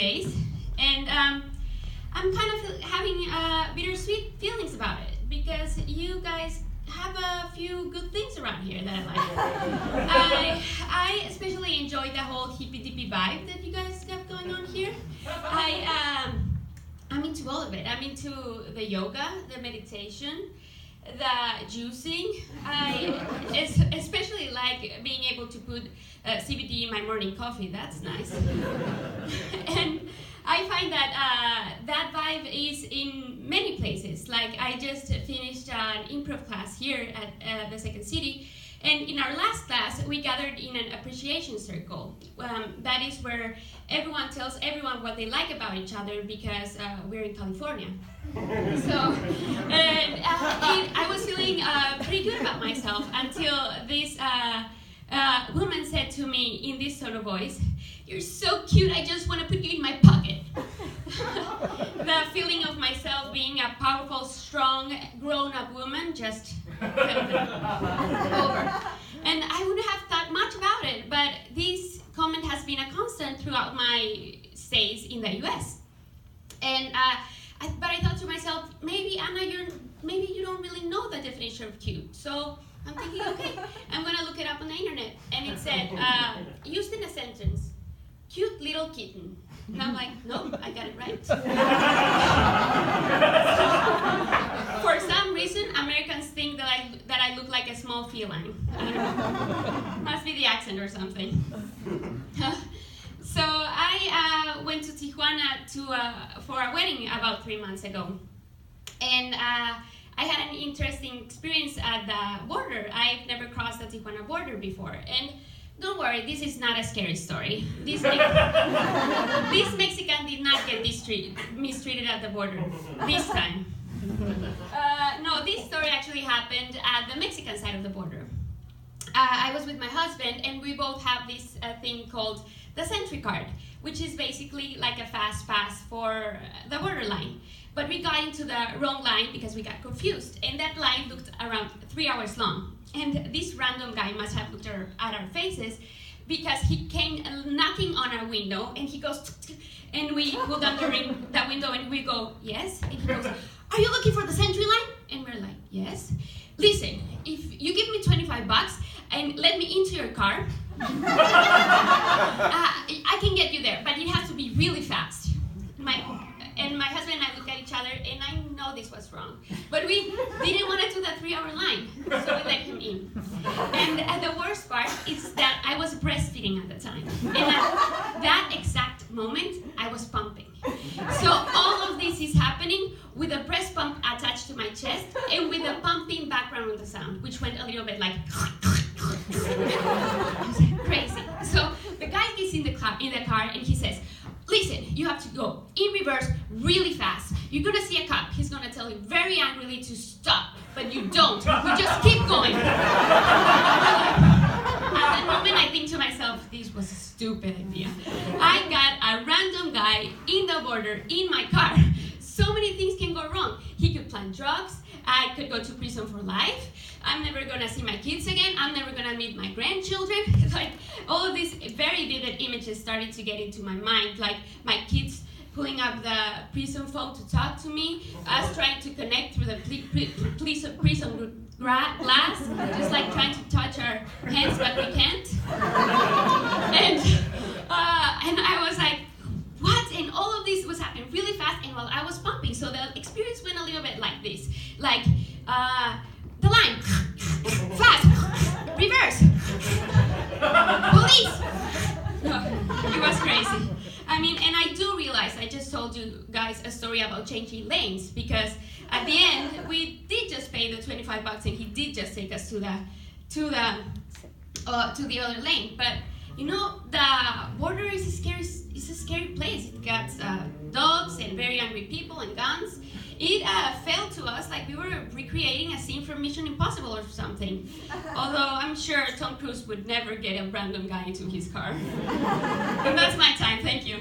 days, and I'm kind of having bittersweet feelings about it because you guys have a few good things around here that I like. I especially enjoy the whole hippy-dippy vibe that you guys have going on here. I'm into all of it. I'm into the yoga, the meditation, the juicing. I especially like being able to put CBD in my morning coffee. That's nice. And I find that that vibe is in many places. Like I just finished an improv class here at the Second City, and in our last class we gathered in an appreciation circle. That is where everyone tells everyone what they like about each other because we're in California. So I was feeling pretty good about myself until this woman said to me in this sort of voice, "You're so cute, I just want to put you in my pocket." The feeling of myself being a powerful, strong, grown-up woman just fell over. And I wouldn't have thought much about it, but this comment has been a constant throughout my stays in the US. And but I thought to myself, maybe Anna, maybe you don't really know the definition of cute. So I'm thinking, okay, I'm gonna look it up on the internet. And it said, used in a sentence, cute little kitten. And I'm like, nope, I got it right. For some reason, Americans think that I look like a small feline. I don't know. Must be the accent or something. So I went to Tijuana for a wedding about 3 months ago. And I had an interesting experience at the border. I've never crossed the Tijuana border before. And don't worry, this is not a scary story. This Mexican did not get mistreated at the border this time. No, this story actually happened at the Mexican side of the border. I was with my husband, and we both have this thing called the Sentry card, which is basically like a fast pass for the borderline. But we got into the wrong line because we got confused, and that line looked around 3 hours long. And this random guy must have looked at our faces because he came knocking on our window, and he goes, and we pull down the window, and we go, yes, and he goes, "Are you looking for the Sentry line?" And we're like, yes. "Listen, if you give me $25 and let me into your car, I can get you there, but it has to be really fast." My husband and I looked at each other, and I know this was wrong, but we didn't want to do the 3-hour line, so we let him in. And the worst part is that I was breastfeeding at the time, and at that exact moment, I was pumping. So all of this is happening with a breast pump attached to my chest, and with a pumping background on the sound, which went a little bit like crazy. So the guy gets in the car, and he says, "Listen, you have to go in reverse really fast. You're gonna see a cop. He's gonna tell you very angrily to stop, but you don't. You just keep going." At that moment, I think to myself, this was a stupid idea. I got a random guy in the border in my car. So many things can go wrong. He could plant drugs. I could go to prison for life. I'm never gonna see my kids again. I'm never gonna meet my grandchildren. Like all of these very vivid images started to get into my mind, like my kids pulling up the prison phone to talk to me, us trying to connect through the prison glass, just like trying to touch our hands, but we can't. And I was like, what? And all of this was happening really fast, and while I was pumping, so the experience went a little bit like this, like the line, fast, reverse, police. No, it was crazy. I mean, and I do realize I just told you guys a story about changing lanes, because at the end we did just pay the $25, and he did just take us to the other lane. But you know, the border is a scary place. It got dogs and very angry people and guns. It felt to us like we were recreating a scene from Mission Impossible or something. Although I'm sure Tom Cruise would never get a random guy into his car. And that's my time. Thank you.